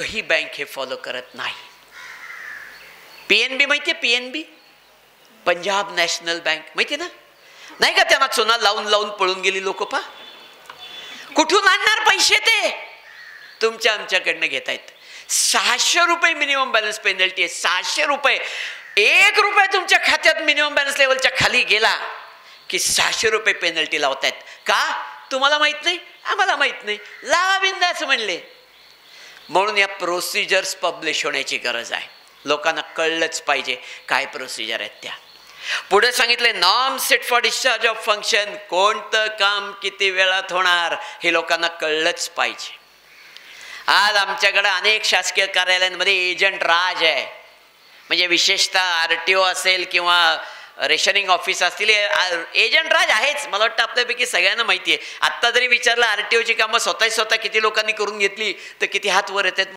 एकही बँक हे फॉलो करत नाही. PNB माहितीये? PNB, पंजाब नॅशनल बँक माहिती ना? नाही का? त्यांना चुना लावून लावून पळून गेली लोक. पा कुठून आणणार पैसे? ते तुमच्या आमच्याकडनं घेतायत. 600 रुपये मिनिमम बॅलन्स पेनल्टी आहे. 600 रुपये. 1 रुपया तुमच्या खात्यात मिनिमम बॅलन्स लेवलच्या खाली गेला की 600 रुपये पेनल्टी लावतायत. का? तुम्हाला माहित नाही? आम्हाला माहित नाही. लावा बिंदास म्हणले. म्हणून या प्रोसिजर्स पब्लिश होण्याची गरज आहे. लोकांना कळलंच पाहिजे काय प्रोसिजर आहेत त्या. पुढे सांगितले norm set for discharge of function. कोणतं काम किती वेळात होणार हे लोकांना कळलंच पाहिजे. आज आमच्याकडे अनेक शासकीय कार्यालयांमध्ये एजंट राज आहे. म्हणजे विशेषतः RTO असेल किंवा रेशनिंग ऑफिस असतील, एजंट राज आहेच. मला वाटतं आपल्यापैकी सगळ्यांना माहिती आहे. आत्ता जरी विचारलं RTOची कामं स्वतः किती लोकांनी करून घेतली तर किती हात वर येतात.